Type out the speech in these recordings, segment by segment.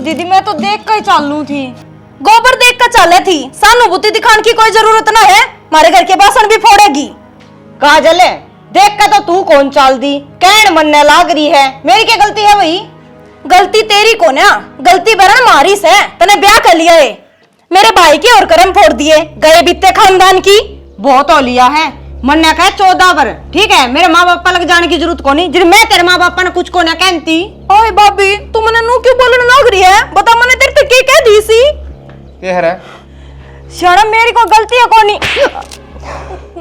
दीदी मैं तो देख कर चालू थी। गोबर देख कर चाले थी, सहानुभूति दिखाने की कोई जरूरत ना है। हमारे घर के बासन भी फोड़ेगी। काजल देख कर तो तू कौन चाल दी, कहन मनने लाग रही है। मेरी क्या गलती है वही? गलती तेरी को ना, गलती बरन मारी से। तने ब्याह कर लिया है, मेरे भाई के और कर्म फोड़ दिए, गए बीते खानदान की। बहुत हो लिया है, मन्ने कहे 14 बर। ठीक है, मेरे माँ बापा लग जाने की जरूरत को नहीं, जिन मैं तेरे माँ बापा ने कुछ को ना कहती। ओए भाभी तू मने नू क्यों बोलने लाग रही है? बता मने तेरे पे के कह दी सी? के है रे? शर्म मेरी को गलती है कोनी।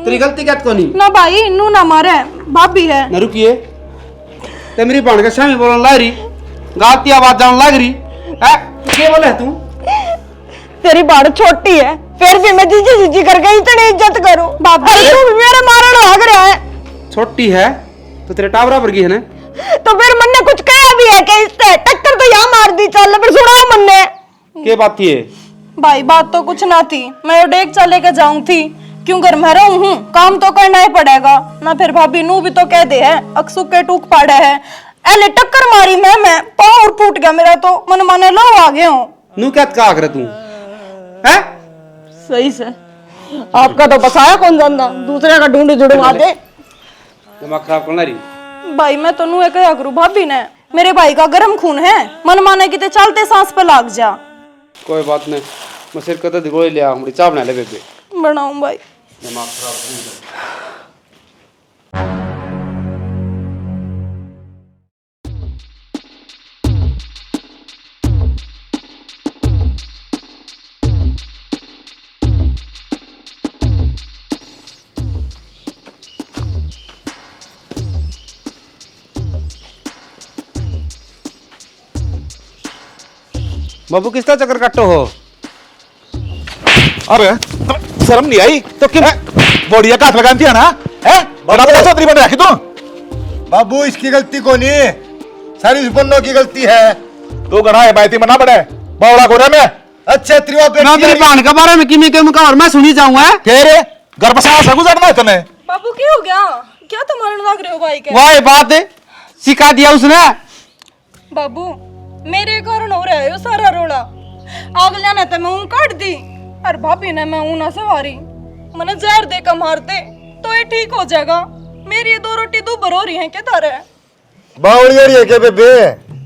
तेरी गलती क्या कोनी? ना भाई नू ना मारे, भाभी है। न रुकिए, ते मेरी बाण के सामने बोलने लग रही, गाती आवाज जान लग रही है। के बोले तू? तेरी बाड़ छोटी है, फिर भी मैं जीजी जीजी करके इतनी इज्जत करूं। भाभी तू भी मेरे मारन लग रहा है। छोटी है तो तेरे टावरा पर की है ना? तो फिर मन्ने कुछ कहा भी है कि इससे टक्कर तो यहाँ मार दी, चल फिर सुनाओ मन्ने। के बात ये? भाई बात तो कुछ ना थी, मैं डेक चले के जाऊं थी। क्यों घर में रहूं हूं, काम तो करना ही पड़ेगा ना। फिर भाभी नू भी तो कह दे है, अक्सू के टूक पाड़े है। एले टक्कर मारी मैं पाँव और फूट गया मेरा, तो मन माने लो आ गए हूं। नू क्या कहा करे तू है? सही से आपका तो बसाया कौन जानता, दूसरे का ढूंढ जुड़वा दे। दिमाग खराब करना रही। भाई मैं तो नू कहा करूं, भाभी ने मेरे भाई का गर्म खून है, मन माने कि ते चलते सांस पे लाग जा। कोई बात नहीं, मैं सिर कदर दिगोई लिया, हमारी चाप बना ले बेबे। बनाऊं भाई। दिमाग खराब। बाबू किसका चक्कर काटो हो? अरे शर्म नहीं आई तो क्यों बोड़िया का हाथ लगाती है ना? है बड़ा बड़ा चौधरी बन रखी तू। बाबू इसकी गलती को नहीं, सारी बन्नों की गलती है। तू गड़ा है बैती मना पड़े बौड़ा को रे मैं। अच्छा त्रिवा पे ना तेरी बहन के बारे में किमी के मुका और मैं सुनी जाऊंगा। तेरे घर पर सांस गुजरना है तने। बाबू क्या हो गया? क्या तुम मारने लग रहे हो भाई के? वही बात सिखा दिया उसने। बाबू मेरे कारण हो रहा है यो सारा रोड़ा। अगला ने तो मैं ऊं काट दी, और भाभी ने मैं ऊं ना सवारी। मने जहर दे कर मारते तो ये ठीक हो जाएगा। मेरी ये 2 रोटी दुबर हो रही हैं क्या तारे? बावड़ी है के बेबे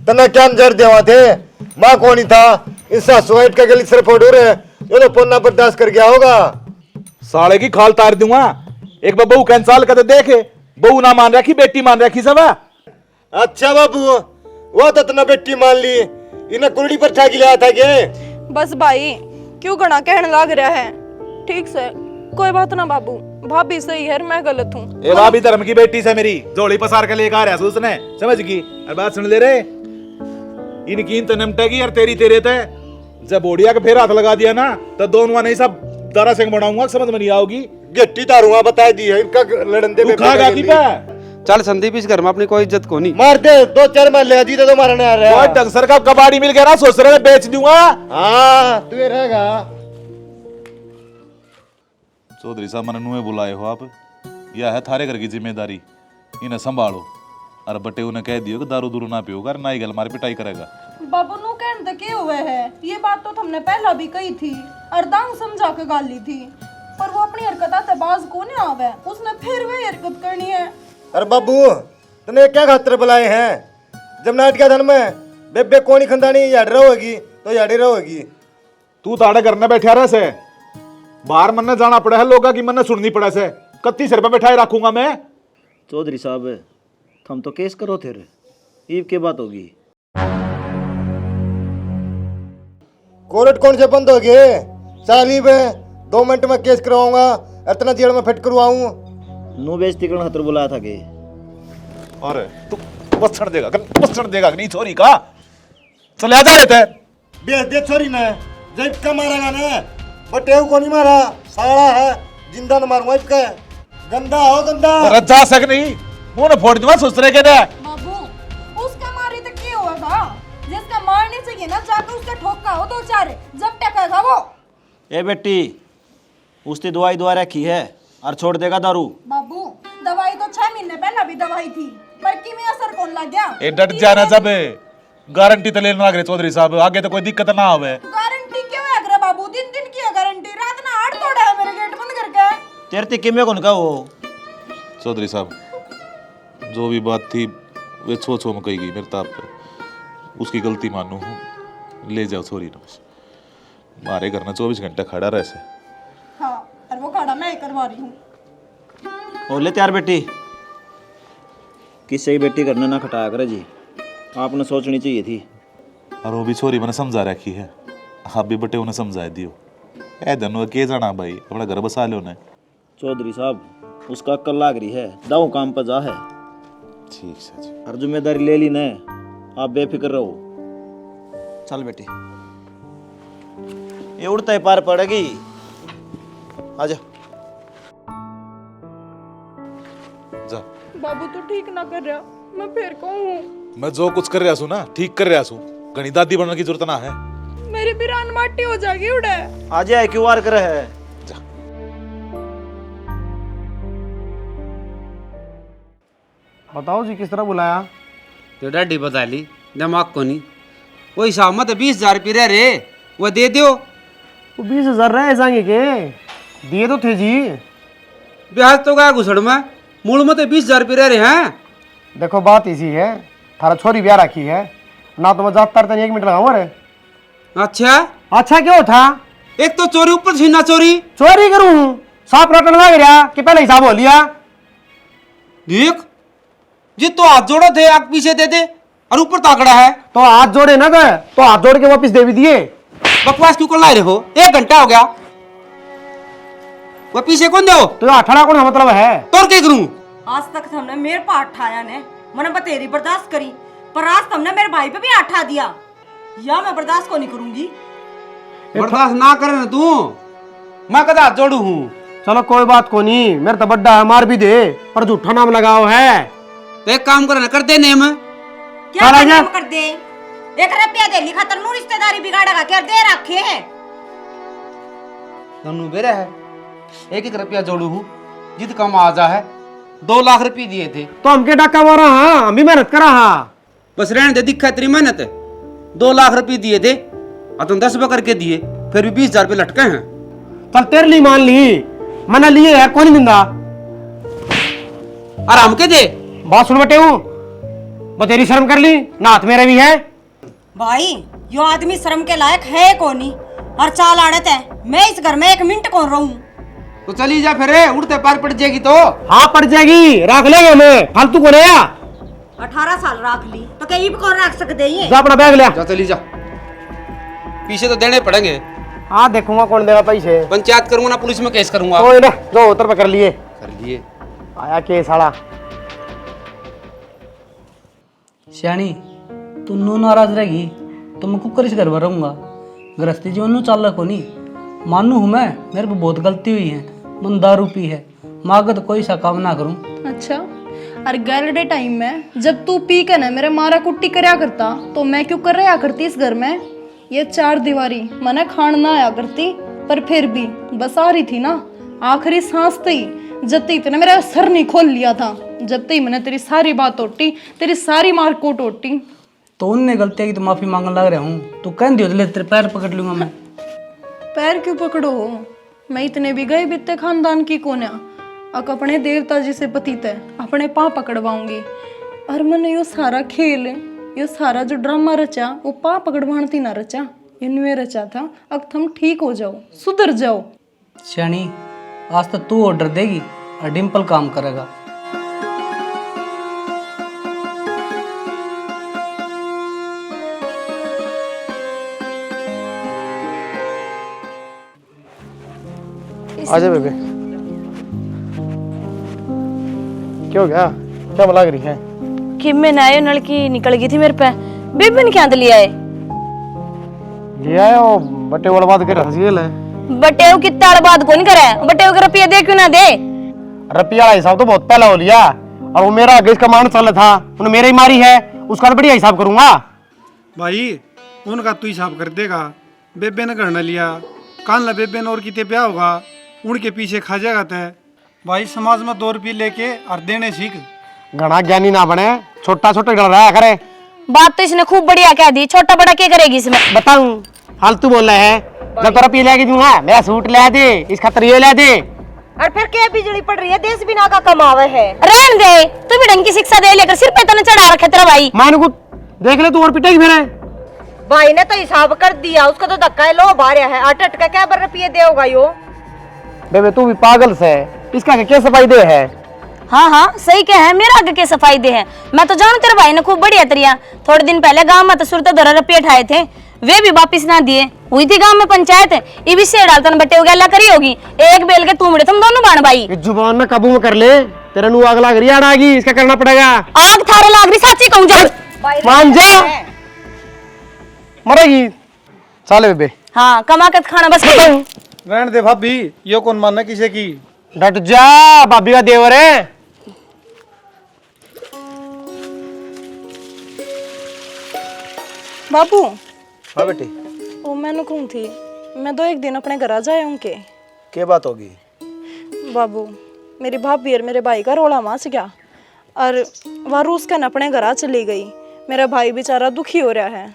तना क्या जर देवा थे, माँ कौन ही था इसका सुहाइट का गली सर फोड़ो रे, ये तो पोन्ना बर्दाश्त कर गया होगा। साले की खाल तार दूंगा। एक बार बहू कैंसाल कर देखे, बहू ना मान रखी बेटी मान रखी सब। अच्छा बाबू वो तो तना बेटी मान ली, इन्हें कुर्डी पर ठा के लिया था के? बस भाई क्यों घना कहने लग रहा है? ठीक से कोई बात ना बाबू, भाभी सही है मैं गलत हूँ। ए भाभी धर्म की बेटी से मेरी जोड़ी पसार के लेकर आ रहा है उसने, समझ गई? और बात सुन ले रे, इनकी इन तनमटेगी और तेरी तेरे ते जब बोड़िया के फेर हाथ लगा दिया ना तो दोनों नहीं सब दारा सिंह बनाऊंगा, समझ में नहीं आओगी। गट्टी दारूआ बता दी है इनका लड़न दे पे चल संदीप इस घर में अपनी कोई इज्जत को नहीं। मार दे 2-4 मार ले जीते तो मारने आ रहा है। डंसर का कबाड़ी मिल गया ना सोच रहे बेच दूंगा। हाँ तू ये रहेगा। चौधरी साहब मैंने नुए बुलाए हो आप, यह है थारे घर की जिम्मेदारी, इन्हें संभालो। और बटे उन्हें कह दियो कि दारू दूरू ना पियोगा, ना ही गल मारे पिटाई करेगा। बाबू नु कहने के हुए है, ये बात तो तुमने पहला भी कही थी और दांग समझा के गाली थी, पर वो अपनी हरकत से बाज को नहीं आवे, उसने फिर वही हरकत करनी है। अरे बाबू तने क्या खातर बुलाए हैं? जब नाट का धन में बेबे कोनी खंदानी याड रहोगी तो याडी रहोगी। तू ताड़े घर में बैठा रहे से, बाहर मन जाना पड़ा है, लोगा की मन सुननी पड़ा से, कत्ती सिर पे बैठाए रखूंगा मैं। चौधरी साहब थम तो केस करो थे रे, ईब के बात होगी। कोर्ट कौन से बंद हो गए? सालीब 2 मिनट में केस करवाऊंगा, इतना जेल में फिट करवाऊं। नो बेइज्जती करने खातिर बुलाया था के? अरे तू बसण देगा नहीं छोरी का? चले आ जा रहे थे। बेच दे छोरी ने, जब का मारेगा ना, बटेव को नहीं मारा, साड़ा है, जिंदा न मारूंगा इसका। गंदा हो गंदा। अरे जा सक नहीं, मुंह ने फोड़ दूंगा सुसरे के दे। बाबू उसका मारी तो क्या होगा? जिसका मारने चाहिए ना जाकर उसका ठोका हो तो चारे जब टकेगा वो। ए बेटी उसने दवाई दुआ रखी है और छोड़ देगा दारू। बाबू दवाई तो 6 महीने पहले भी दवाई थी, पर की में असर कौन लग गया? ए डट जाना जब गारंटी तो लेना लग रहे चौधरी साहब, आगे तो कोई दिक्कत ना आवे। गारंटी क्यों है अगर बाबू? दिन दिन की है गारंटी, रात ना 8 तोड़ा है मेरे गेट बंद करके। तेरे ते किमे कौन का वो? चौधरी साहब, जो भी बात थी वे छो में कही गई मेरे ताप पे, उसकी गलती मानू हूँ, ले जाओ छोरी ना बस। मारे घर में 24 घंटे खड़ा रहे से। हाँ, और वो खाड़ा मैं ही करवा रही हूँ। हो ले तैयार बेटी, किससे ही बेटी करने ना खटाया करे जी, आपने सोचनी चाहिए थी। और वो भी छोरी मैंने समझा रखी है, आप भी बटे उन्हें समझा दियो। ए धनु के जाना भाई, अपना घर बसा लो ने। चौधरी साहब उसका अक्ल लाग रही है, दाऊ काम पर जा है। ठीक है जी। और जिम्मेदारी ले ली ने, आप बेफिक्र रहो। चल बेटी, ये उड़ता ही पार पड़ेगी। आजा। जा, बाबू तो ठीक ना कर रहा, मैं फिर कहूँ मैं जो कुछ कर रहा हूँ ना ठीक कर रहा हूँ, घनी दादी बनने की जरूरत ना है। मेरी बिरान माटी हो जाएगी उड़े। आजा क्यूआर करे है। जा। बताओ जी किस तरह बुलाया? तो डाडी बता ली, दिमाग को नहीं। वो हिसाब मत 20,000 रुपये रह रे, वो दे दो। वो 20,000 रहे जाएंगे के? दिए तो थे जी। ब्याज तो गया घुसड़ में, मूल में तो 20,000 रुपये रह रहे हैं। देखो बात इसी है, थारा छोरी ब्याह रखी है ना, तो मैं जात तारते नहीं 1 मिनट लगाऊंगा रे। अच्छा, अच्छा क्यों था? एक तो चोरी ऊपर छीना चोरी। चोरी करूं? सांप रटन लग रहा कि पहले हिसाब हो लिया? देख जी, तो हाथ जोड़ो थे, आग पीछे दे दे, और ऊपर ताकड़ा है। तो हाथ जोड़े ना गए तो हाथ जोड़ के वापिस दे भी दिए। बकवास क्यों कर ला रहे हो? 1 घंटा हो गया, वो पीछे कौन दो? तो अठाड़ा कौन मतलब है? तोड़ के करूं? आज तक हमने मेरे पर अठाया ने, मैंने बतेरी बर्दाश्त करी, पर आज तुमने मेरे भाई पे भी अठा दिया, या मैं बर्दाश्त को नहीं करूंगी। बर्दाश्त ना करे ना तू, मैं कदा हाथ जोड़ू हूँ। चलो कोई बात को नहीं, मेरे तो बड्डा है, मार भी दे, पर झूठा नाम लगाओ है। तो एक काम करना, कर दे नेम। क्या काम कर दे? 1 रुपया दे लिखा तर रिश्तेदारी बिगाड़ेगा क्या? दे रखे है तनु बेरा है, 1-1 रुपया जोड़ू हूँ, जित कम आजा है। 2 लाख रुपये दिए थे, तो हमके डाका मारा, हाँ हम भी मेहनत करा। हाँ बस रहने दे, दिखा तेरी मेहनत। 2 लाख रुपये दिए थे, और तुम 10 करके दिए, फिर भी 20,000 रुपये लटके हैं। चल तेरे लिए मान ली, मैंने लिए है, कौन नहीं दिंदा। आराम के दे। बात सुन बटे हूँ, बतेरी शर्म कर ली ना, हाथ मेरे भी है। भाई, यो आदमी शर्म के लायक है कौन ही, और चाल आड़त है। मैं इस घर में 1 मिनट कौन रहूं? तो चली जा फिर, उड़ते पार पड़ जाएगी तो। हाँ पड़ जाएगी, रख लेंगे मैं, फालतू को नहीं। 18 साल रख ली तो कहीं भी कौन रख सकते ये? जा अपना बैग ले। जा चली जा, पीछे तो देने पड़ेंगे। हाँ देखूंगा कौन देगा पैसे। पंचायत करूंगा ना, पुलिस में केस करूंगा। कोई ना, जो उतर पे कर लिए। कर लिए। आया केस साला। श्याणी तू नू नाराज रहेगी तो मैं कुकर इस घर में रहूंगा। गृहस्थी जीवन नू चाल को नहीं मानू हूँ मैं, मेरे पे बहुत गलती हुई है, मन दारू पी है, माँ का तो कोई सा काम ना करूँ। अच्छा, और गैलडे टाइम में जब तू पी के ना मेरे मारा कुट्टी करया करता, तो मैं क्यों कर रहा करती इस घर में? ये 4 दीवारी मने खान ना आया करती, पर फिर भी बस आ रही थी ना। आखिरी सांस तई जब तक इतने मेरा सर नहीं खोल लिया था, जब तक मैंने तेरी सारी बात टोटी, तेरी सारी मारकूट टोटी। तो उनने गलतियाँ की तो माफी मांगने लग रहा हूँ, तू कह दियो ले तेरे पैर पकड़ लूंगा मैं। पैर क्यों पकड़ो? मैं इतने भी गए बीते खानदान की कोन्या, अक अपने देवता जी से पतित है, अपने पाँव पकड़वाऊंगी। और मैंने यो सारा खेल, यो सारा जो ड्रामा रचा, वो पाँव पकड़वाती ना रचा, इनमें रचा था। अब तुम ठीक हो जाओ, सुधर जाओ। श्याणी आज तो तू ऑर्डर देगी और डिम्पल काम करेगा। आजा बेबे, क्यों गया? क्या लग रही है? कि मैं नए नल की निकल गई थी मेरे पे, बेबे ने क्या लिया है? लिया है वो बटे वाला बात कर हंसी है। बटेव की ताड़ बात कौन करे? बटेव का रुपया दे क्यों ना दे? रुपया हिसाब तो बहुत पहले हो लिया, और वो मेरा आगे इसका मान चल था, उन्हें मेरे ही मारी है, उसका तो बढ़िया हिसाब करूंगा। भाई उनका तू हिसाब कर देगा, बेबे ने करना लिया, कान ला बेबे ने और कितने प्या होगा, उनके पीछे खा जाएगा तय। भाई समाज में 2 रुपये लेके और देने सीख। घना ज्ञानी ना बने, छोटा छोटा डर रहा करे, बात तो इसने खूब बढ़िया कह दी, छोटा बड़ा क्या करेगी इसमें? बताऊं फालतू बोल रहे हैं। जब तोरा पी लेके दूंगा मेरा सूट ले दे, इस खातर ये ले दे। और फिर क्या बिजली पड़ रही है, देश बिना का कमावे है। रहन दे, तू भी ढंग की शिक्षा दे लेकर सिर पे तने चढ़ा रखा तेरा भाई। मान को देख ले तू और पिटेगी फिर। भाई ने तो हिसाब कर दिया, उसका तो धक्का है, लो बारह है, 8 का क्या रुपये देगा यो। बेबे तू भी पागल से, इसका क्या सफाई दे है। हाँ हाँ सही कह है, मेरा आगे के सफाई दे है। मैं तो जानू तेरे भाई ने खूब बढ़िया तरिया। थोड़े दिन पहले गांव में तो सुरत दरा रुपये उठाए थे, वे भी वापिस ना दिए। हुई थी गांव में पंचायत, ये भी से डालतन बट्टे उगैला करी होगी। एक बेल के तुमड़े तुम दोनों बाण भाई। जुबान में काबू में कर ले, तेरा नु आग लाग रही है, आगी इसका करना पड़ेगा। आग थारे लाग रही, साची कहूं जा। मान जा, मरेगी साले बेबे। हाँ कमा कर खाना बस। रहने दे भाभी, यो कौन मानना किसे की। डट जा, भाभी का देवर है। बाबू हाँ बेटी, वो मैंने कहूँ थी मैं 2-1 दिन अपने घर आ जाए उनके। क्या बात होगी? बाबू मेरी भाभी और मेरे भाई का रोला माच गया और वह रूस का अपने घर आ चली गई। मेरा भाई बेचारा दुखी हो रहा है,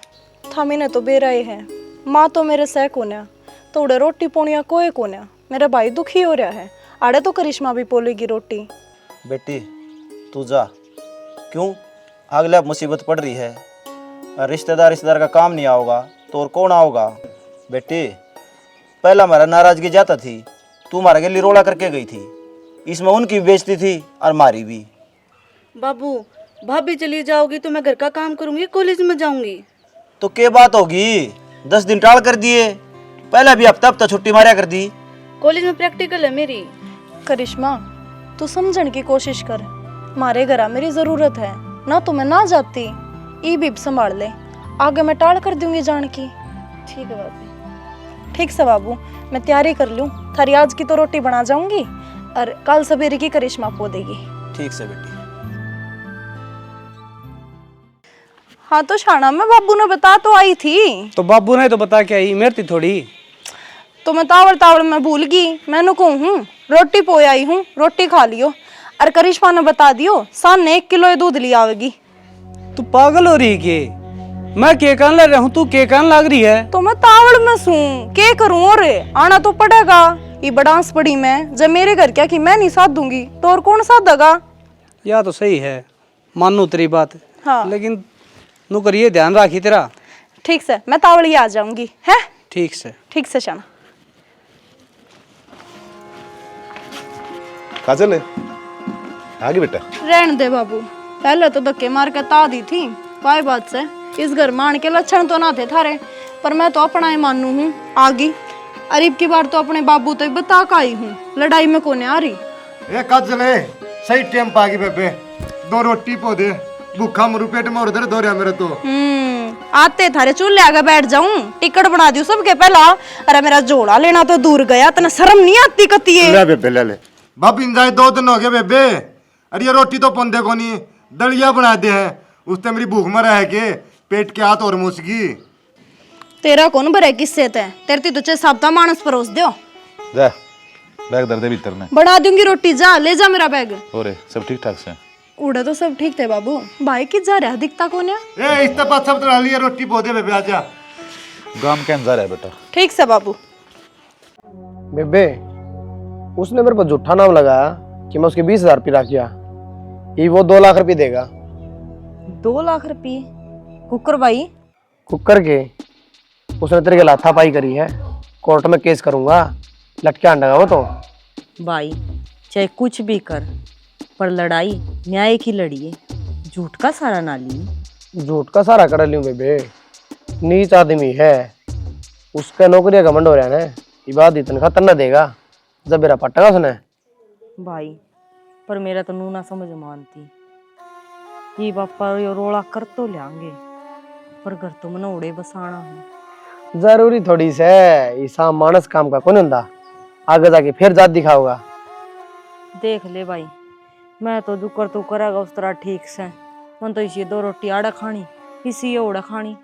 थामी ने तो बेराए है, माँ तो मेरे सह कोन्या, तो उड़े रोटी पोनिया कोई कोन्या। मेरा भाई दुखी हो रहा है, आड़े तो करिश्मा भी पोलेगी रोटी। बेटी तू जा, क्यों अगले मुसीबत पड़ रही है, रिश्तेदार का काम नहीं आओगा तो और कौन आओगा। बेटी पहला हमारा नाराजगी जाता थी, तू हमारे गली रोड़ा करके गई थी, इसमें उनकी भी बेइज्जती थी और हमारी भी। बाबू भाभी चली जाओगी तो मैं घर का काम करूंगी, कॉलेज में जाऊंगी। तो क्या बात होगी, 10 दिन टाल कर दिए, पहले भी हफ्ता छुट्टी मारा कर दी। कॉलेज में प्रैक्टिकल है मेरी। करिश्मा तू समझने की कोशिश कर, मारे घरा मेरी जरूरत है ना, तो मैं ना जाती। ई भी संभाल ले, आगे मैं टाल कर दूंगी जान की। ठीक है बाबू। ठीक से बाबू, मैं तैयारी कर लूँ, थारी आज की तो रोटी बना जाऊंगी और कल सवेरे की करिश्मा पो देगी। ठीक से बेटी। हाँ तो शाना मैं बाबू ने बता तो आई थी। तो बाबू ने तो बता के आई, मेरी थोड़ी। तो मैं तावड़ में भूल गई, मैंने कहूँ रोटी पोई आई हूँ, रोटी खा लियो। और करिश्मा ने बता दियो सामने 1 किलो दूध लिया आवेगी। तू पागल हो रही के? मैं के कान लग रहा हूँ, तू के कान लग रही है? तो मैं तावड़ में सू के करूँ, और आना तो पड़ेगा। ये बड़ांस पड़ी मैं, जब मेरे घर क्या कि मैं नहीं साथ दूंगी तो और कौन साथ देगा। या तो सही है, मानू तेरी बात। हाँ लेकिन नु करिए ध्यान राखी तेरा। ठीक से, मैं तावड़ी आ जाऊंगी है। ठीक से। ठीक से शाना। काजल आगे बेटा। रहने दे बाबू, पहले तो धक्के मार के ता दी थी, काय बात से इस घर मान के लक्षण तो ना थे थारे, पर मैं तो अपना ही मानू हूँ आगी। अरीब की बार तो अपने बाबू तो बता का आई हूँ, लड़ाई में कोने आ रही। ए काजल सही टाइम पागी बेबे, 2 रोटी पो दे, भूखा मरू पेट में और दर्द हो रहा मेरे तो। आते थारे चूल्हे आगे बैठ जाऊं, टिकट बना दियो सबके पहला। अरे मेरा जोड़ा लेना तो दूर गया, तना शर्म नहीं आती कती है। ले बेबे ले ले, बाप इंजाय 2 दिन हो गए बेबे, अरे ये रोटी तो पौंदे को नहीं, दलिया बना दे है, उससे मेरी भूख मरा है के पेट के हाथ और मुसगी। तेरा कौन भरे किससे ते, तेरे तो साबता मानस परोस दियो। जा बैग दर दे भीतर ने, बना दूंगी रोटी, जा ले जा मेरा बैग। और सब ठीक ठाक से? उड़ा तो सब ठीक थे बाबू, भाई किस जा रहा दिखता कौन है। ए इस तरह सब तरह लिया रोटी पो दे बेबे, आजा। गांव के अंदर है बेटा। ठीक से बाबू। बेबे उसने मेरे पर झूठा नाम लगाया कि मैं उसके 20,000 रुपये रख गया, ये वो 2 लाख रुपये देगा। 2 लाख रुपये कुकर भाई? कुकर के उसने तेरे के लाथापाई करी है, कोर्ट में केस करूंगा, लटके आंडेगा वो तो। भाई चाहे कुछ भी कर, पर लड़ाई न्याय की लड़िए, झूठ का सहारा ना ली। झूठ का सहारा कर लूं बेबे, नीच आदमी है, उसका नौकरी का घमंड हो रहा है ना, ये बात इतनी खतर न देगा जब मेरा पटका उसने। भाई पर मेरा तो नू ना समझ मानती, ये बापा यो रोड़ा कर तो लेंगे, पर घर तो मना उड़े बसाना है। जरूरी थोड़ी से ईसा मानस काम का कौन होता, आगे जाके फिर जात दिखाओगा। देख ले भाई, मैं तो दुकर तो करेगा उस तरह ठीक से, मन तो इसी 2 रोटी आड़ा खानी, इसी ओड़ा खानी।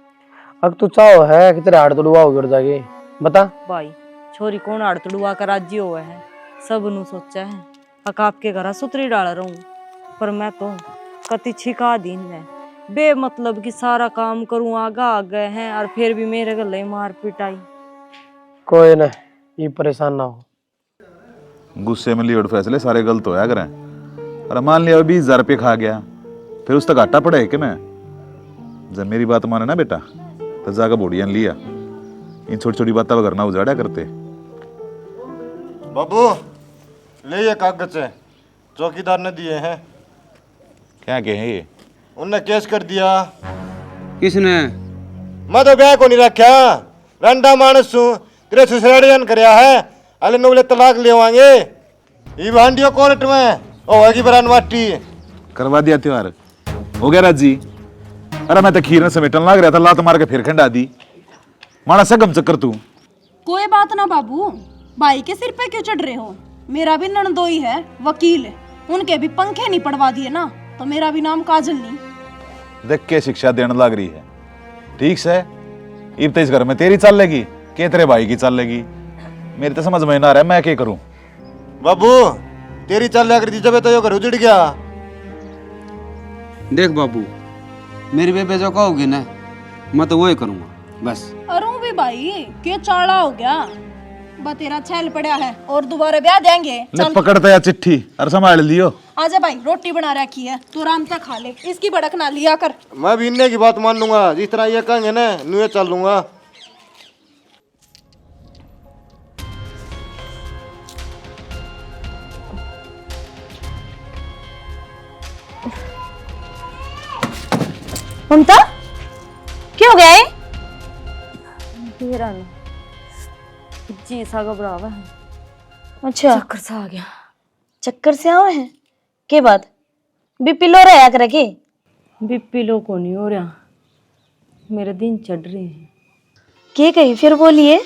अब तू चाहो है कि तेरे हाड़ तो डुबा उड़ जाके बता। भाई छोरी कौन हाड़ तड़ुआ कर राजी हुआ है, सब नु सोचा है अक आपके घर सुतरी डाल रहूं, पर मैं तो कति छिका दिन है, बेमतलब की सारा काम करूं, आगा आ गए हैं और फिर भी मेरे गले मार पिटाई। कोई ना, ये परेशान ना हो। गुस्से में लिए फैसले सारे गलत होया करें। और मान लिया 20,000 रुपये खा गया, फिर उस तक घाटा पड़ा है कि मैं? जब मेरी बात माने ना बेटा, तो जाकर बोड़ियां लिया। इन छोटी छोटी बातें वगैरह ना उजाड़ा करते। बाबू ले ये कागज है, चौकीदार ने दिए हैं। क्या कहे ये? उनने केस कर दिया। किसने? मैं तो ब्याह को नहीं रखा, रंडा मानस हूँ, तेरे ससुरालियन करया है, अले नोले तलाक ले आएंगे। ये भांडियो कोर्ट में ओ होगी बरान वाटी। करवा दिया त्योहार, हो गया राजी। अरे मैं तो खीर में समेटन लग रहा था, लात मार के फिर खंडा दी। माना से गम चक्कर तू। कोई बात ना बाबू, भाई के सिर पे क्यों चढ़ रहे हो? मेरा भी ननदोई है, वकील है, उनके भी पंखे नहीं पड़वा दिए ना, तो मेरा भी नाम काजल नहीं। देख के शिक्षा देने लग रही है, ठीक से? इब तो इस घर में तेरी चल लेगी के तेरे भाई की चल लेगी? मेरी तो समझ में ना आ रहा है, मैं क्या करूं? बाबू तेरी चल लग रही थी जब तो यो घर उजड़ गया। देख बाबू, मेरी बेबे जो कहोगी ना, मैं तो वही करूंगा बस। अरू भी भाई क्यों चाड़ा हो गया? तेरा छैल पड़ा है और दोबारा ब्याह देंगे। ले पकड़ता या चिट्ठी और संभाल लियो। आजा भाई, रोटी बना रखी है, तू आराम से खा ले, इसकी भड़क ना लिया कर। मैं भी इन्ने की बात मान लूंगा, जिस तरह ये कहेंगे ना नुए चल लूंगा। ममता क्यों हो गया है? तेरा ना जी सा घबरावा है, अच्छा, चक्कर सा आ गया। चक्कर से आवे हैं के बाद? बीपी लो रहा कर के? बीपी लो को नहीं हो रहा, मेरे दिन चढ़ रहे हैं। के कही फिर बोलिए।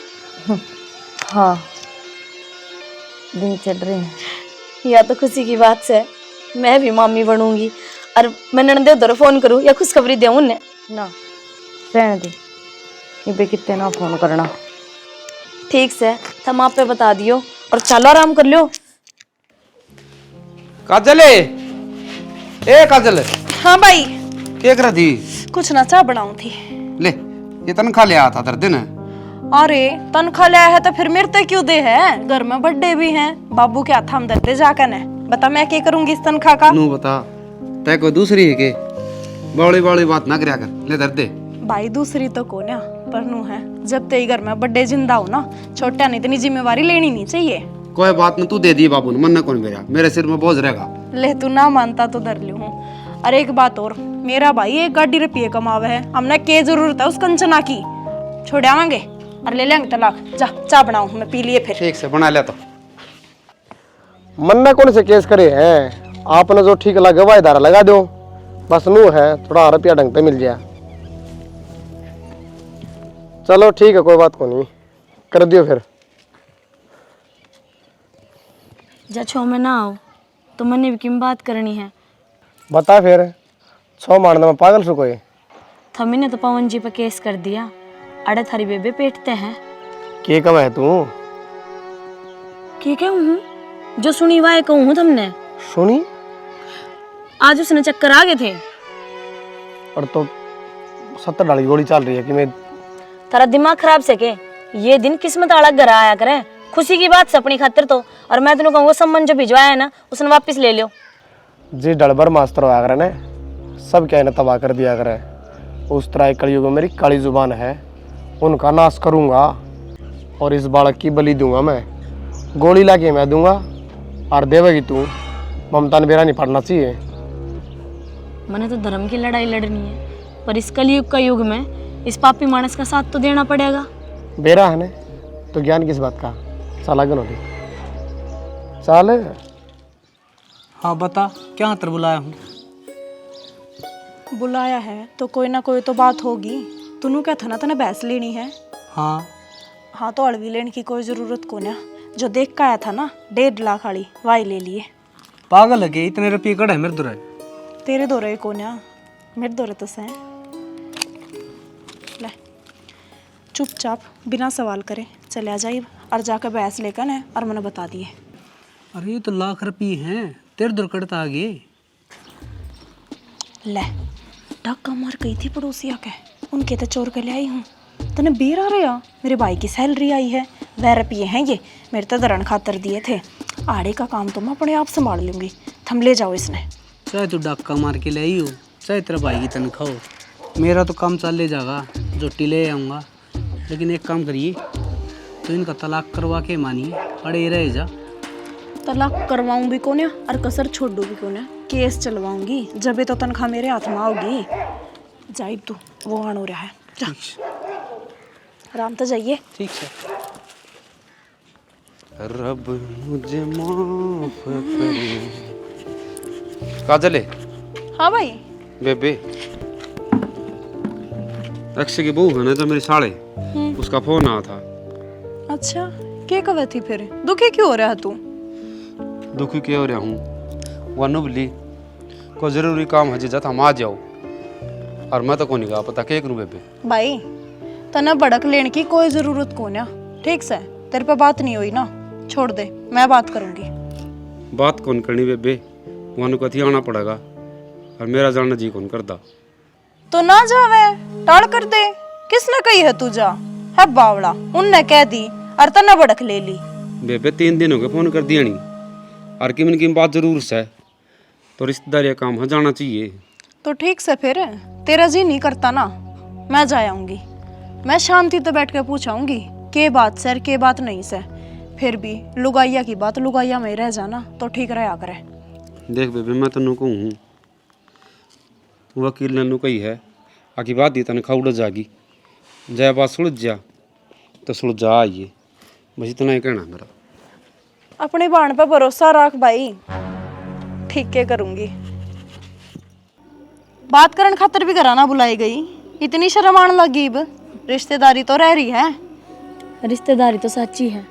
हाँ, दिन चढ़ रहे हैं। या तो खुशी की बात से मैं भी मामी बनूंगी और मैं ननदे उधर फोन करूं या खुशखबरी दूं उन्हें? ना रहने दे, इबे कितने ना फोन करना। ठीक से तुम आप पे बता दियो और चलो आराम कर लो। काजल, ए काजल, हाँ भाई, क्या कर रही थी? कुछ ना चाह बनाऊं थी। ले ये तनख्वाह ले आया था दर्द ने। अरे तनख्वाह लाया है तो फिर मेरे ते क्यों दे है? घर में बर्थडे भी है, बाबू के हाथ हम दर्दे जाकर ने। बता मैं क्या करूंगी इस तनख्वाह का? नू बता, तय कोई दूसरी है के? बौली बौली बात ना करया कर, ले दर्द दे। भाई दूसरी तो कौन है, पर नू है। जब ते घर में बर्थडे जिंदा हो ना, छोटा नहीं इतनी जिम्मेवारी लेनी नहीं चाहिए। कोई बात न, तू दे दी बाबू ने, मन न कौन मेरा, मेरे सिर में बोझ रहेगा। ले तू ना मानता तो धर लू हूँ। अरे एक बात और, मेरा भाई एक गाड़ी रुपये कमावे है, हमने के जरूरत है उस कंचना की? छोड़ आवांगे और ले लेंगे तलाक। जा चाय बनाओ, मैं पी लिए फिर। ठीक से बना लिया तो। मन्ना कौन से केस करे हैं? आपने जो ठीक लगे वह धारा लगा दो, बस नू है थोड़ा रुपया ढंग पे मिल जाए। चलो ठीक है, कोई बात को नहीं, कर दियो फिर। जा छो में ना आओ तो मैंने भी किम बात करनी है? बता फिर, 6 मारने में पागल सो कोई? थमी ने तो पवन जी पे केस कर दिया, अड़े थारी बेबे पेटते हैं। के कम है तू? के क्या हूँ जो सुनी वाए कहूँ तुमने? सुनी? आज उसने चक्कर आ गए थे। और तो 70 डाली गोली चल रही है कि मैं? तारा दिमाग खराब से के? ये दिन किस्मत आड़ा घर आया करे, खुशी की बात से अपनी खातिर तो। और मैं तेन कहूँगा सम्मान जो भिजवाया है ना, उसने वापस ले लियो। जी डड़बर मास्टर होया करे ने, सब क्या इन्हें तबाह कर दिया करे। उस तरह कलयुग में मेरी काली जुबान है, उनका नाश करूंगा और इस बालक की बलि दूंगा मैं। गोली लाके मैं दूंगा और देवेगी तू। ममता ने बेरा नहीं पड़ना चाहिए। मैंने तो धर्म की लड़ाई लड़नी है, पर इस कलयुग का युग में इस पापी मानस का साथ तो देना पड़ेगा। बेरा है ने तो ज्ञान किस बात का? साला गनोली चाल। हाँ बता, क्या हाथ बुलाया हूँ? बुलाया है तो कोई ना कोई तो बात होगी। तूनू क्या था ना, तने भैंस लेनी है? हाँ। हाँ तो अड़वी लेने की कोई जरूरत को ना, जो देख का आया था ना 1.5 लाख वाली वाई ले लिए। पागल है के? इतने रुपये कड़ है मेरे दुरा? तेरे दौरे को ना, मेरे दौरे तो से। ले चुपचाप बिना सवाल करे चले आ जाइए और जाकर भैंस लेकर ना और मैंने बता दिए। अरे ये तो लाख रुपये हैं, तेरे दुर कड़ता आगे। ले डाका मार गई थी पड़ोसिया के, उनके तो चोर के ले आई हूँ। तने बेर आ रहा, मेरे भाई की सैलरी आई है, 2 रुपये हैं ये, मेरे तो दरण खातर दिए थे। आड़े का काम तो मैं अपने आप संभाल लूंगी, थम ले जाओ इसने। चाहे तू डाका मार के ले आई हो, चाहे तेरा भाई की तनख्वाह हो, मेरा तो काम चल ले जाएगा, जोटी ले आऊँगा। लेकिन एक काम करिए, तो इनका तलाक करवा के मानिए, अड़े रह जा। तलाक करवाऊं भी कोन्या और कसर छोड़ू भी कोन्या, केस चलवाऊंगी, जबे तो तनख्वाह मेरे हाथ में आओगी। जाई तू, वो आन हो रहा है, जा आराम तो जाइए। ठीक है। रब मुझे माफ करे। काजल है? हाँ भाई। बेबे, अक्षय की बहू है ना जो मेरी साले, उसका फोन आया था। अच्छा, क्या कवे थी फिर? दुखी क्यों हो रहा है तू? दुखी क्यों हो रहा हूँ? वह नुबली को जरूरी काम है जिज्जत हम आ जाओ, और मैं तो को नहीं गा पता क्या करूँ बेबे। भाई तना भड़क लेने की कोई जरूरत को ना, ठीक से तेरे पे बात नहीं हुई ना, छोड़ दे, मैं बात करूंगी। बात कौन करनी बेबे, वहाँ कथी आना पड़ेगा, और मेरा जाना जी कौन करता। तो ना जावे, टाल कर दे, किसने कही है तू जा? है बावड़ा, उनने कह दी और तना भड़क ले ली। बेबे 3 दिन हो गए फोन कर दिया नहीं, और किन की बात जरूर से, तो रिश्तेदारी का काम है जाना चाहिए। तो ठीक से फिर, तेरा जी नहीं करता ना, मैं जा आऊंगी, मैं शांति तो बैठ के पूछाऊंगी के बात सर के बात नहीं से, फिर भी लुगाइया की बात लुगाइया में रह जाना तो ठीक रहा करे। देख बेबे, मैं तेन कहूँ वकील ने कही है आखिर बात दी तनख्वाह उड़ जागी, जय बात सुलझ जा तो सुलझा आइए, बस इतना ही कहना मेरा। अपने बाण पे भरोसा रख भाई, ठीक के करूंगी। बात करने खातर भी घराना बुलाई गई, इतनी शर्म आने लगी। अब रिश्तेदारी तो रह रही है। रिश्तेदारी तो सच्ची है,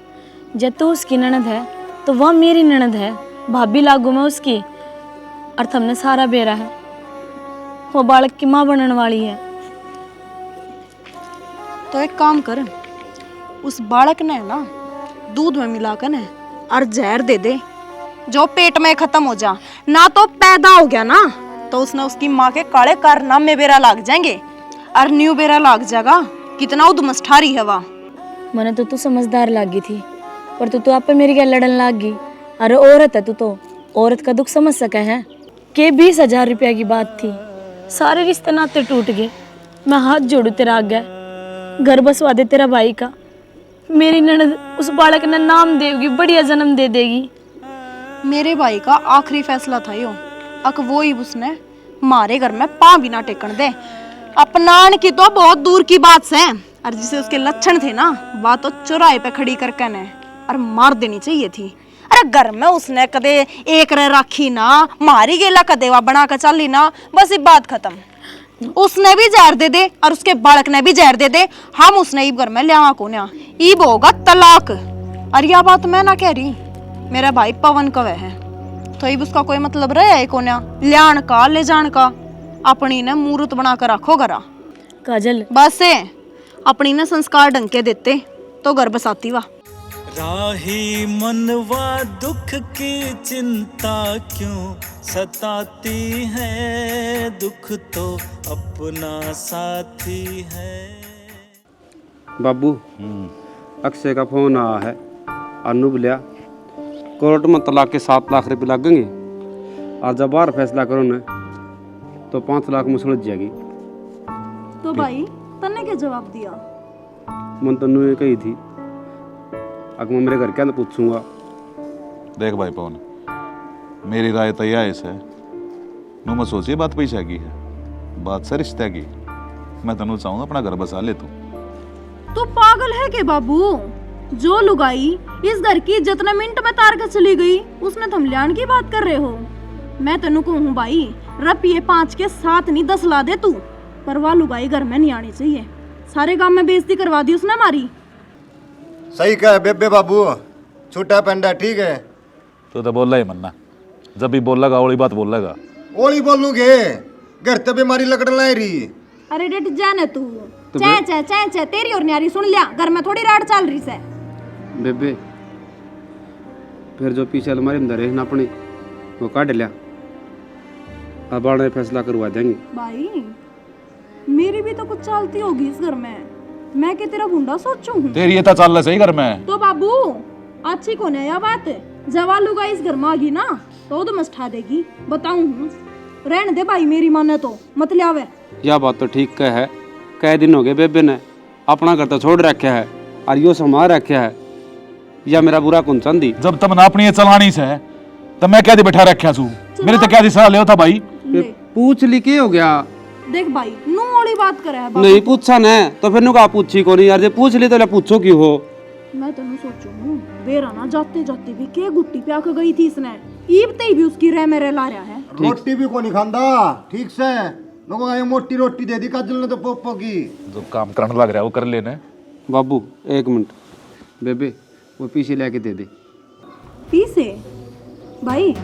जब तू उसकी ननद है तो वह मेरी ननद है, भाभी लागू में उसकी, और हमने सारा बेरा है, वो बालक की माँ बनने वाली है। तो एक काम कर, उस बालक ने ना दूध में मिलाकर ना और जहर दे दे, जो पेट में खत्म हो जा, ना तो पैदा हो गया ना तो उसने उसकी माँ के काले कारनामे बेरा लाग जाएंगे, और न्यू बेरा लाग जाएगा। कितना उदमष्ठारी है वह। मैंने तो तू समझदार लागी थी, पर तू आप पे मेरी क्या लड़न लाग गई। अरे औरत है तू, तो औरत का दुख समझ सके है कि 20,000 रुपया की बात थी, सारे रिश्ते नाते टूट गए। मैं हाथ जोड़ू तेरा आगे, घर बसवा दे तेरा भाई का, मेरी ननद उस बालक ने नाम देगी, बढ़िया जन्म दे देगी। मेरे भाई का आखिरी फैसला था यो, अक वो ही उसने मारे घर में पा भी ना टेकन दे। अपनान की तो बहुत दूर की बात से, और जिसे उसके लक्षण थे ना, बात तो चौराहे पे खड़ी करके ने और मार देनी चाहिए थी। अरे घर में उसने कदे एक रे राखी ना, मारी गेला कदे वा बना कर चली ना, बस ये बात खत्म। उसने भी जहर दे दे और उसके बालक ने भी जहर दे दे, हम उसने इब घर में लिया को ना, इब होगा तलाक। और यह बात मैं ना कह रही, मेरा भाई पवन कवे है, तो इब उसका कोई मतलब रहा है को ना, लियान का ले जान का, अपनी ने मूर्त बना कर रखो घरा। काजल बस अपनी ने संस्कार ढंग के देते तो घर बसाती वा। राही मनवा दुख की चिंता क्यों सताती है, दुख तो अपना साथी है। बाबू, अक्षय का फोन आया है, अनु बोलिया कोर्ट में तलाक के 7 लाख रुपए लगेंगे, और जब बाहर फैसला करो ना तो 5 लाख में सुलझ जाएगी। तो भाई तन्ने क्या जवाब दिया? मन तनु ये कही थी, अगर मैं मेरे घर के अंदर पूछूंगा। देख भाई पवन, मेरी राय तो यह है नू मैं सोची बात पैसा की है, बात से रिश्ते की। मैं तनु चाहूंगा अपना घर बसा ले तू पागल है के बाबू? जो लुगाई इस घर की इज्जत ने मिनट में तार कर चली गई, उसने तुम लियान की बात कर रहे हो। मैं तेनू कहूँ भाई, रुपये 5 के 7 नहीं 10 ला दे तू, पर वह लुगाई घर में नहीं आनी चाहिए। सारे काम में बेइज्जती करवा दी उसने हमारी। सही कहा बेबे बाबू, छोटा पेंडा ठीक है। तो बोल रहा ही मन्ना, जब भी बोल लगा ओली बात बोल लगा, ओली बोलूंगे, घर तक बीमारी लकड़ लाई रही। अरे डट जाने तू, चाहे तेरी और न्यारी सुन लिया, घर में थोड़ी राड चल रही से। बेबे फिर जो पीछे अलमारी में धरे ना अपने वो काट लिया, अब बड़ा फैसला करवा देंगे। भाई मेरी भी तो कुछ चलती होगी इस घर में। मैं कि तेरा गुंडा सोचूं हूँ। तेरी ये तो चल रहा सही घर में। तो बाबू अच्छी कौन है यह बात? जवान लुगा इस घर में आ गई ना तो मस्ठा देगी। बताऊं हूँ, रहने दे भाई, मेरी माने तो मत ले आवे। यह बात तो ठीक कह है। कई दिन हो गए बेबे ने अपना घर तो छोड़ रखा है और यो संभाल रखा है। या मेरा बुरा कौन चांदी। जब तुम ना अपनी ये चलानी से तो मैं क्या दी बैठा रखा छू। मेरे तो क्या दी सलाह ले था भाई। पूछ ली के हो गया। देख भाई नू वाली बात करे है। नहीं पूछा न तो फिर नु का पूछी को नहीं यार। जे पूछ ली तो ले पूछो क्यों हो। मैं तेन सोचू हूँ बेरा ना जाते जाते भी के गुट्टी पे आके गई थी इसने। ईब ते भी उसकी रह मेरे ला रहा है। रोटी भी को नहीं खांदा ठीक से। लोगों को मोटी रोटी दे दी काजल ने तो पोपो की। जो काम करने लग रहा है वो कर लेने। बाबू एक मिनट, बेबे वो पीछे लेके दे दे। पीसे भाई?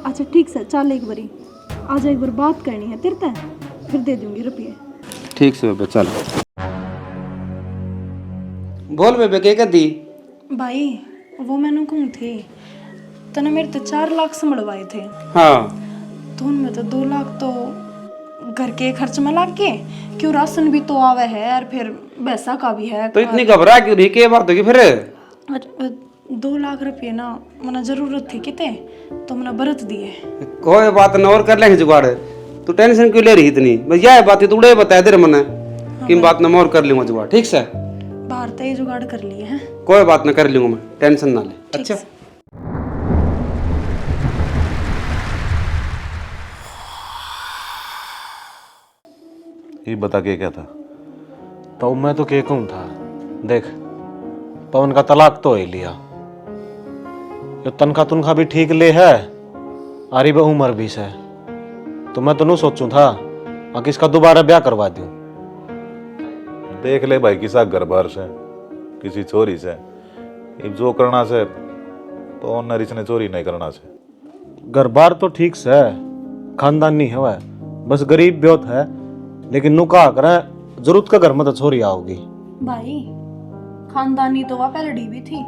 अच्छा ठीक से चल एक बारी आज एक बार बात करनी है तेरे से, फिर दे दूंगी रुपये। ठीक से बेबे चल। बोल बेबे क्या कर दी? भाई वो मैंने कहूँ थी तने मेरे तो 4 लाख से मड़वाए थे। हाँ तो उनमें तो 2 लाख तो घर के खर्च में लग के, क्यों राशन भी तो आवे है और फिर पैसा का भी है। तो इतनी घबरा क्यों रही? के बात होगी फिर? 2 लाख रुपये ना मना जरूरत थी किते तो मना बरत दिए। कोई बात न और कर लेंगे जुगाड़। तू टेंशन क्यों ले रही इतनी? बस यह बात तू उड़े बता दे मने कि बात न और कर लूंगा जुगाड़। ठीक से बाहर तो ये जुगाड़ कर लिए हैं। कोई बात न कर लूंगा मैं, टेंशन ना ले। अच्छा ये बता के क्या था? तो मैं तो के कहूँ था देख, पवन का तलाक तो ही लिया, ये तनखा तुनखा भी ठीक ले है, आरी बे उम्र भी है। तो मैं तो नहीं सोचूं था कि इसका दोबारा ब्याह करवा दूं। देख ले भाई किसा घर बार से किसी चोरी से अब जो करना से तो नरिश ने चोरी नहीं करना से। घर बार तो ठीक से खानदान नहीं है वह, बस गरीब ब्योत है। लेकिन नु कहा करें जरूरत का घर में तो छोरी आओगी। भाई खानदानी तो वह पहले भी थी,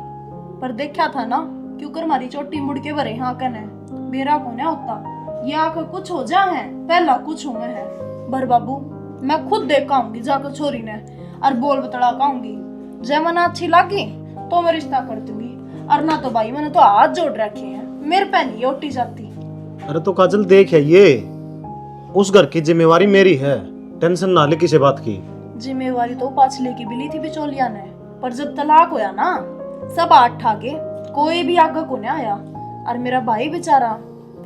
पर देखा था ना क्यों कर हमारी चोटी मुड़ के भरे हाँ कने बेरा को ना होता। ये आकर कुछ हो जा है पहला कुछ हुए है। बर बाबू मैं खुद देख आऊंगी जाकर छोरी ने और बोल बतड़ा आऊंगी। जय मना अच्छी लगी तो मैं रिश्ता कर दूंगी, और ना तो भाई मैंने तो हाथ जोड़ रखे हैं, मेरे पे नहीं ओटी जाती। अरे तो काजल देख है ये उस घर की जिम्मेवारी मेरी है, टेंशन ना ले किसी बात की। जिम्मेवारी तो पाछले की बिली थी बिचौलिया ने, पर जब तलाक होया ना सब आठ ठाके कोई भी आगे को नहीं आया। और मेरा भाई बेचारा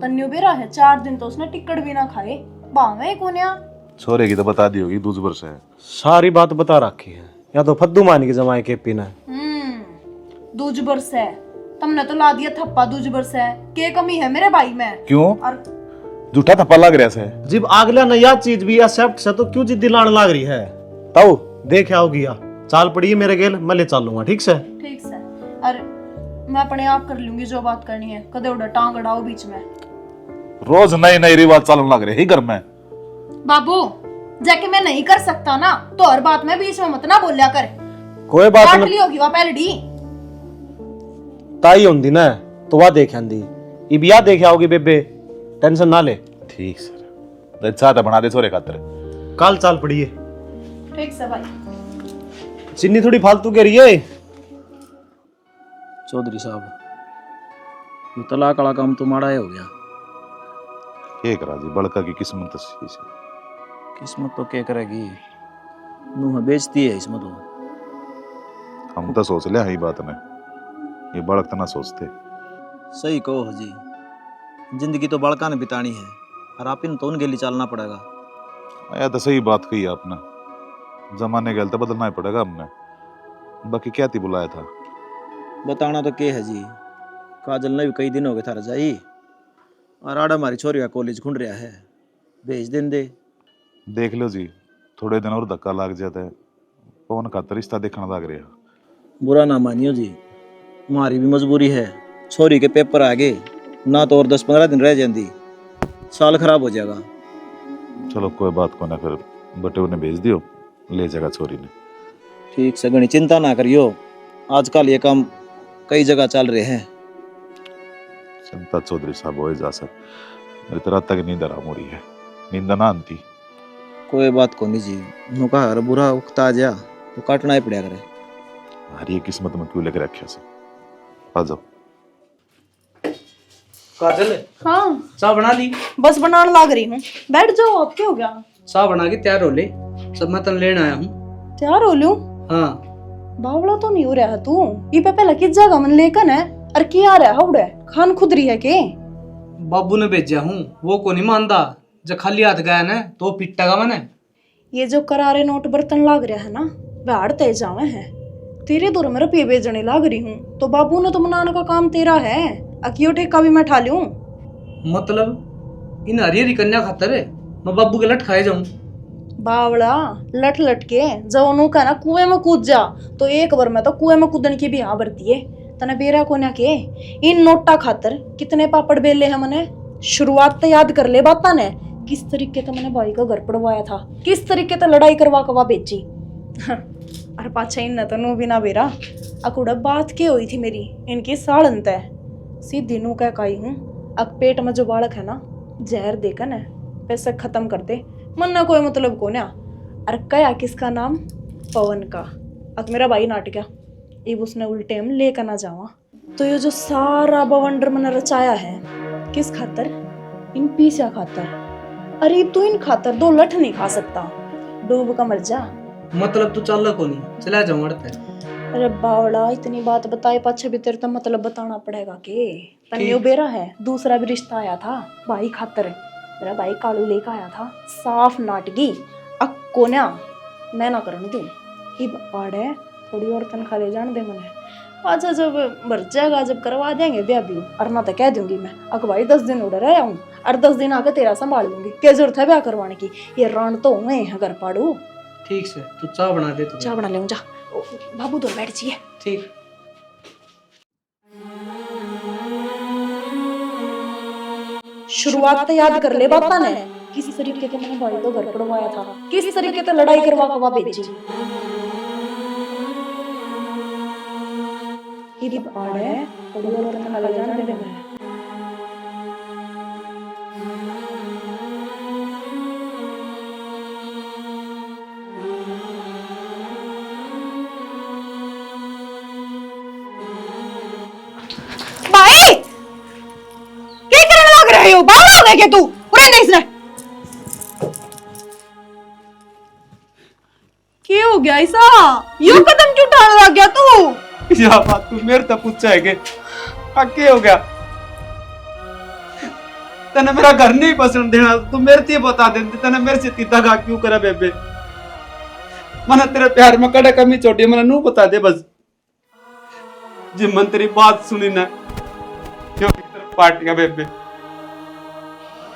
तन्यू बेरा है, 4 दिन तो उसने टिकट भी ना खाए बावे को नहीं। छोरे की तो बता दी होगी दूज वर्ष है। सारी बात बता रखी है, या तो फद्दू मान के जमाए के पीना। दूज बरस है, तुमने तो ला दिया थप्पा दूज बरस है। के कमी है मेरे भाई में? क्यों और झूठा थप्पा लग रहा है? जब आगला नया चीज भी या सेफ्ट से तो क्यों जिद्दी लाने लग रही है? ताऊ देख आओगी या चाल पड़ी है मेरे गेल, मैं ले चलूंगा। ठीक से? ठीक से। और मैं अपने आप कर लूंगी जो बात करनी है, कदे उड़ा टांग अड़ाओ बीच में। रोज नई नई रिवाज चलने लग रहे ही घर में। बाबू जाके मैं नहीं कर सकता ना तो हर बात में बीच में मत ना बोलिया कर। कोई बात काट नहीं, ली होगी वह पहले डी ताई होंदी ना तो वह देख आंदी, इब या देख आओगी बेबे, टेंशन ना ले। ठीक सर, अच्छा तो बना दे छोरे खातर। कल चाल पड़ी है। ठीक से भाई। चिन्नी थोड़ी फालतू के रही है। चौधरी साहब ये तलाक वाला काम तो माड़ा ही हो गया। के करा जी बड़का की किस्मत सी से। किस्मत तो क्या करेगी, नूह बेचती है इसमें तो। हम तो सोच लिया ही बात ने, ये बड़क तो ना सोचते। सही कहो जी, जिंदगी तो बड़का ने बितानी है और आप इन तो उनके लिए चलना पड़ेगा। या तो सही बात कही आपने, जमाने गल तो बदलना ही पड़ेगा हमने। बाकी क्या थी बुलाया था? बताना तो क्या है जी, काजल ने भी कई दिन हो गए था रजाई और आड़ा हमारी छोरी का कॉलेज खुंड रहा है, भेज दें दे। देख लो जी, थोड़े दिन और धक्का लग जाता है, पवन का तो रिश्ता देखने लग रहा। बुरा ना मानियो जी, हमारी भी मजबूरी है। छोरी के पेपर आ गए ना तो और 10-15 दिन रह जाती, साल खराब हो जाएगा। चलो कोई बात को ना, फिर बटे उन्हें भेज दियो, ले जाएगा छोरी ने। ठीक से घनी चिंता ना करियो, आजकल ये काम कई जगह चल रहे हैं। चिंता चौधरी साहब हो जा सर, मेरी तरह तक नींद आराम हो रही है, नींद ना आती। कोई बात को नहीं जी, उनका हर बुरा वक्त आ जा तो काटना ही पड़ेगा रे। अरे ये किस्मत में क्यों लेकर रखे से? आ जाओ। काजल, हाँ चाय बना ली? बस बनाने लग रही हूँ। बैठ जाओ, अब क्या हो गया? चाय बना के तैयार हो ले, सब मैं तन लेने आया हूँ। तैयार हो लूं? हाँ। बावड़ा तो नहीं हो रहा तू। ये पे पहले किस जगह मन लेकन है और क्या रहा हौड़े खान खुद रही है के? बाबू ने भेजा हूँ, वो को नहीं मानता। जब खाली हाथ गया ना तो पिटेगा मैंने। ये जो करारे नोट बर्तन लाग रहा है ना, वे हड़ते जावे हैं। तेरे दूर में रुपये बेचने लाग रही हूँ तो बाबू ने तो मनाने का काम तेरा है। अकियो ठेका भी मैं ठा लूं। मतलब इन हरी हरी कन्या खातर मैं बाबू के लट खाए जाऊं? बावड़ा लट लट के जब नू का ना कुएं में कूद जा तो एक बार में तो कुएं में कूदने की भी हाँ बढ़ती है। तने बेरा को ना के इन नोटा खातर कितने पापड़ बेले हैं मैंने। शुरुआत तो याद कर ले बाता ने, किस तरीके से मैंने भाई का घर पड़वाया था, किस तरीके से लड़ाई करवा कवा बेची। अरे पाछा इन तो नू भी ना बेरा अकुड़ा बात के हुई थी मेरी इनकी साड़न तय सीधी नू कह काई हूँ। अक पेट में जो बालक है ना जहर देकर न पैसा खत्म कर दे, मन ना कोई मतलब को ना। अरे कया किसका नाम? पवन का। अक मेरा भाई नाट गया, इब उसने उल्टे में लेकर ना जावा। तो ये जो सारा बवंडर मैंने रचाया है किस खातर? इन पीसा खातर। अरे तू इन खातर दो लठ नहीं खा सकता, डूब का मर जा। मतलब तू चल को नहीं, चला जाऊं अड़ते। अरे बावड़ा इतनी बात बताए पाछे भी तेरे तो मतलब बताना पड़ेगा के तन्यो बेरा है। दूसरा भी रिश्ता आया था भाई खातर, मेरा भाई कालू लेकर आया था। साफ नाटकी अक्को ना मैं ना करने दूं। इब आड़े थोड़ी और तनख्वाह ले जान दे मने। अच्छा जब भर जाएगा जब करवा देंगे ब्याह भी, और ना तो कह दूंगी मैं अक भाई 10 दिन उड़े रह आऊं और 10 दिन आके तेरा संभाल लूंगी। क्या जरूरत है ब्याह करवाने की? ये रण तो हुए हैं घर पाड़ू। ठीक से तू चाय बना दे। चाय बना ले जा। बाबू दूर बैठ जिए। ठीक। शुरुआत तो याद कर ले बापा ने, किस तरीके से मैंने भाई को घर पड़वाया था, किस तरीके से लड़ाई करवा कवा बेची। इब आड़े थोड़ी और तनख्वाह ले जान दे मैं। भाई क्या करने लग रहे हो? बावड़ा हो गया क्या तू? पूरे नहीं इसने क्या हो गया ऐसा? यो कदम क्यों उठाने लग गया तू? या बात तू मेरे तक पूछा है के आके हो गया? तने मेरा घर नहीं पसंद देना, तू मेरे से बता दे। तने मेरे से तीता गा क्यों करा बेबे? मना तेरे प्यार में कड़ा कमी छोटी मना नू बता दे बस। जी मन तेरी बात सुनी ना क्यों पार्टी का बेबे,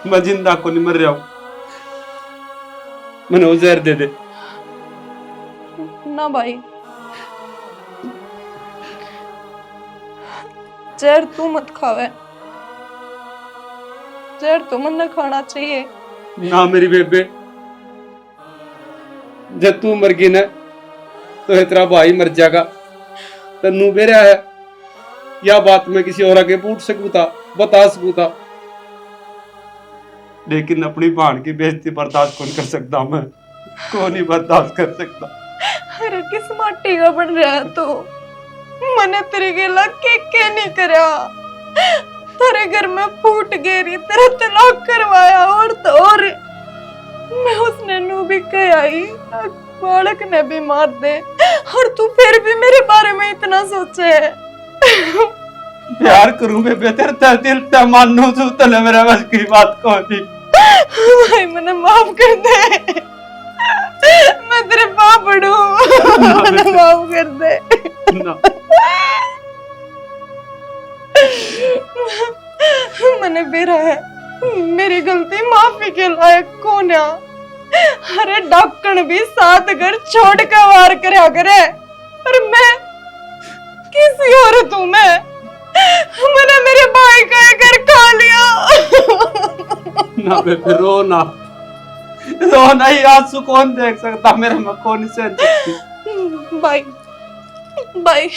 मैं जिंदा को नहीं मर रहा हूं। मैंने वो जहर दे दे ना भाई, जहर तू मत खावे, जहर तो मन न खाना चाहिए ना मेरी बेबे। जब तू मर गई ना तो तेरा भाई मर जाएगा। तन्नू बेरा है या बात मैं किसी और आगे पूछ सकूं था, बता सकूं था, लेकिन अपनी बहन की बेइज्जती बर्दाश्त कौन कर सकता? मैं कौन नहीं बर्दाश्त कर सकता। अरे किस माटी का बन रहा है तू? मने तेरे के लग के नहीं करा, तेरे घर में फूट गेरी, तेरा तलाक करवाया और तो और मैं उसने नू भी कहा ही बालक ने भी मार दे, और तू फिर भी मेरे बारे में इतना सोचे। प्यार करूं बेबे तेरे दिल ते मानू तू तले मेरे बस की बात को थी। भाई मैंने माफ कर दे, मैं तेरे पाप पड़ू, मैंने माफ कर दे ना। मैंने बेरा है, मेरी गलती माफी के लायक कौन है? अरे डॉक्टर भी 7 घर छोड़ कर वार करया करे, और मैं किसी और तू मैंने मेरे भाई का घर खा लिया। ना बेबे रो ना, रो नहीं, आंसू कौन देख सकता? मेरे में कौन सहन सकती? भाई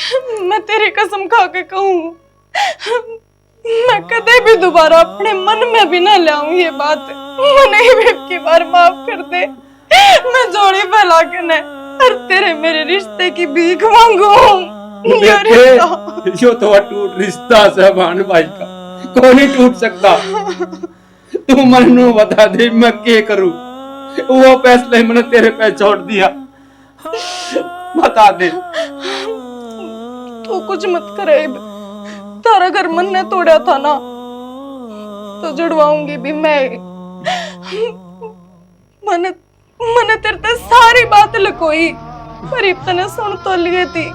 मैं तेरी कसम खा के कहूँ, मैं कदे भी दोबारा अपने मन में भी ना लाऊं ये बात। मने एक की बार माफ कर दे, मैं जोड़ी फैला के न और तेरे मेरे रिश्ते की भीख मांगू। जो तो टूट रिश्ता सहबान भाई का कौन नहीं टूट सकता। तू मन नु बता दे मैं क्या करूं। वो फैसले मैंने तेरे पे छोड़ दिया। बता दे। तू कुछ मत करे। तारा घर मन ने तोड़ा था ना तो जुड़वाऊंगी भी मैं। मैंने तेरे ते सारी बात लकोई पर इतने सुन तो लिए थी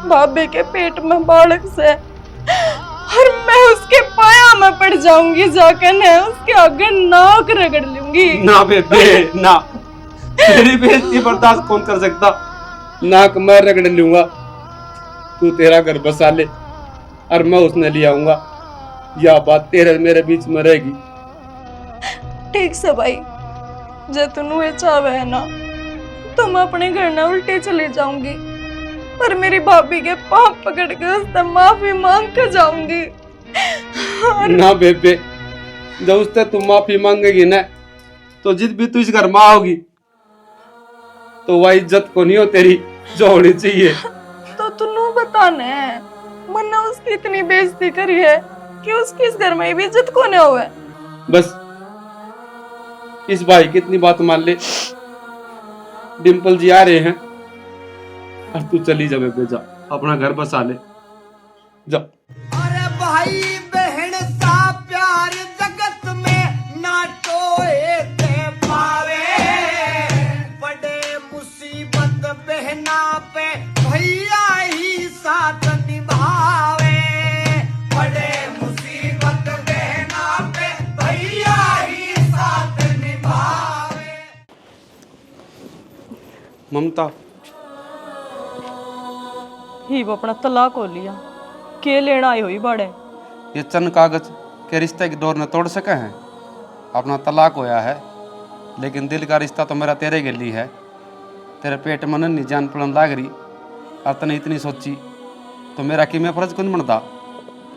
भाभी के पेट में बालक से और मैं उसके पाया में पड़ जाऊंगी जाकर न उसके आगे नाक रगड़ लूंगी। ना बेबे ना, तेरी बेइज्जती बर्दाश्त कौन कर सकता। नाक मैं रगड़ लूंगा। तू तेरा घर बसा ले और मैं उसने ले आऊंगा। यह बात तेरे मेरे बीच में रहेगी। ठीक से भाई जे तू ये चाहे है ना तो मैं अपने घर ना उल्टे चली जाऊंगी पर मेरी भाभी के पाँव पकड़ के उससे माफी मांग कर जाऊंगी। ना बेबे, जब उससे तू माफी मांगेगी ना तो जिद भी तू इस घर में आओगी तो वह इज्जत को नहीं हो तेरी जो होनी चाहिए। तो तू बताने मैंने उसकी इतनी बेइज्जती करी है कि उसकी इस घर में भी इज्जत को नहीं हुए। बस इस भाई की इतनी बात मान ले। डिम्पल जी आ रहे हैं और तू चली जा बेबे, जा अपना घर बसा ले जा। अरे भाई बहन सा प्यार जगत में ना टोए ते पावे। बड़े मुसीबत बहना पे भैया ही साथ निभावे। बड़े मुसीबत बहना पे भैया ही साथ निभावे। ममता ही वो अपना तलाक हो लिया के लेना आई हुई बड़े। ये चंद कागज के रिश्ते की डोर ने तोड़ सके हैं। अपना तलाक होया है लेकिन दिल का रिश्ता तो मेरा तेरे के लिए है। तेरे पेट में नन्ही जान पड़न लाग रही और तने इतनी सोची तो मेरा कि मैं फर्ज कौन बनता।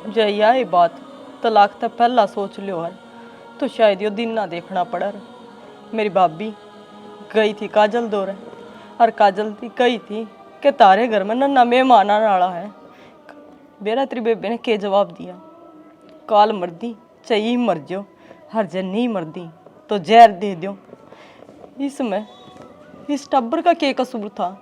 जय यही बात तलाक तो पहला सोच लियो है तो शायद यो दिन ना देखना पड़ा। मेरी भाभी गई थी काजल दौरे और काजल थी कही थी कि तारे घर में नन्ना मेहमान आने वाला है। मेरा तेरी बेबे ने के जवाब दिया, काल मर्दी चाहिए मर जाओ हर जन नहीं मर्दी तो जहर दे दो। इसमें इस टब्बर का के कसूर था।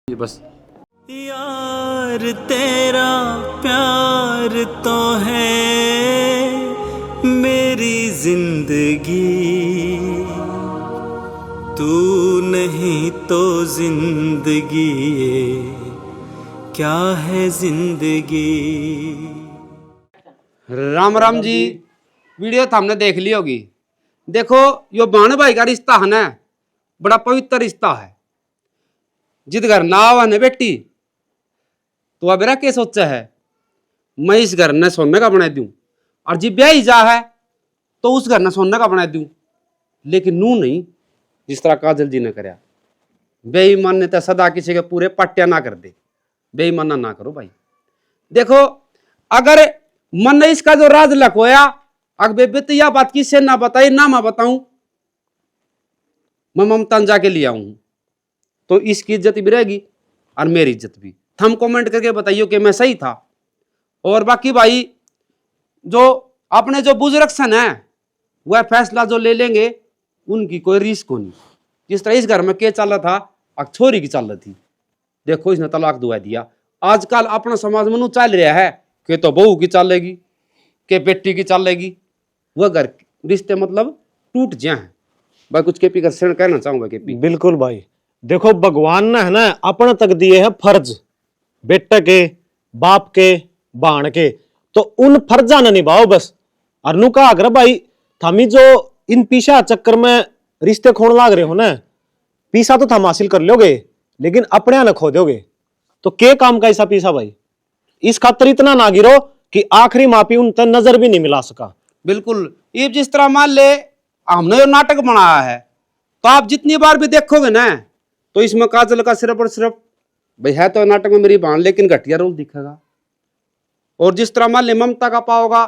ये बस यार तेरा प्यार तो है मेरी जिंदगी। तू नहीं तो जिंदगी ये क्या है जिंदगी। राम राम जी। वीडियो तो हमने देख ली होगी। देखो यो बहन भाई का रिश्ता है ना बड़ा पवित्र रिश्ता है। जिद घर ना आवा न बेटी तो अब मेरा क्या सोचा है मैं इस घर ने सोने का बना दूं और जी ब्याह ही जा है तो उस घर ने सोने का बना दूं। लेकिन नू नहीं जिस तरह काजल जी ने कराया। बेईमान ने तो सदा किसी के पूरे पट्टिया ना कर दे। बेईमाना ना करो भाई। देखो अगर मन ने इसका जो राज लखोया अगर बेबे तो यह बात किससे ना बताई ना मैं बताऊं मैं ममता जाके ले आऊं तो इसकी इज्जत भी रहेगी और मेरी इज्जत भी। थम कमेंट करके बताइयो कि मैं सही था। और बाकी भाई जो अपने जो बुजुर्ग सन है वह फैसला जो ले लेंगे उनकी कोई रिस्क नहीं। जिस तरह इस घर में क्या चल रहा था अब छोरी की चल रही थी। देखो इसने तलाक दुआ दिया। आजकल अपना समाज में चल रहा है कि तो बहू की चलेगी कि बेटी की चलेगी। वह घर रिश्ते मतलब टूट जाए हैं भाई कुछ केपी का शरण कहना चाहूंगा केपी। बिल्कुल भाई, देखो भगवान ने है ना अपने तक दिए है फर्ज, बेटे के, बाप के, बाण के, तो उन फर्जा ने निभाओ बस। और नु कहा अगर भाई थमी जो इन पीछा चक्कर में रिश्ते खोन लाग रहे हो ना, पीसा तो थम हासिल कर लोगे लेकिन अपने यहाँ खो दोगे, तो के काम का ऐसा पीसा भाई। इस खातर इतना ना गिरो कि आखिरी मापी उन तक नजर भी नहीं मिला सका। बिल्कुल, ये जिस तरह मान ले हमने जो नाटक बनाया है, तो आप जितनी बार भी देखोगे ना, तो इसमें काजल का सिर्फ और सिर्फ भाई है तो नाटक में मेरी बाण, लेकिन घटिया रोल दिखेगा। और जिस तरह मान ले ममता का पाओगा,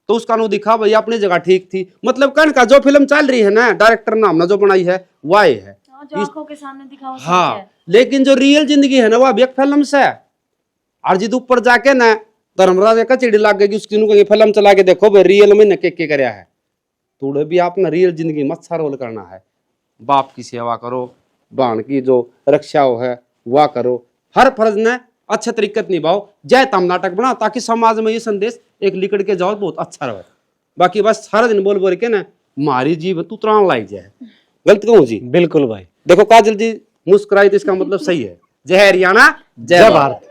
तो उसका नो दिखा भाई अपनी जगह ठीक थी। मतलब कन का जो फिल्म चल रही है ना, डायरेक्टर ने हमने जो बनाई है वह है, जो आंखों के सामने दिखा वो सच हाँ। है। लेकिन जो रियल जिंदगी है ना, वो अभी एक फिल्म से है। और जिद ऊपर जाके ना धर्मराज का चिड़ी लाग गई, उसकी नु कहीं फिल्म चला के देखो भाई रियल में न के करया है। थोड़े भी आपने रियल जिंदगी में अच्छा रोल करना है, बाप की सेवा करो, बाण की जो रक्षा हो है वह करो, हर फर्ज ने अच्छे तरीके से निभाओ। जय तम नाटक बना ताकि समाज में ये संदेश एक लिकड़ के जाओ, बहुत अच्छा रहे। बाकी बस सारा दिन बोल बोल के ना मारी जीव तू त्राण लाई जाए, गलत कहूँ जी? बिल्कुल भाई। देखो काजल जी मुस्कुराई तो इसका मतलब सही है। जय हरियाणा, जय भारत।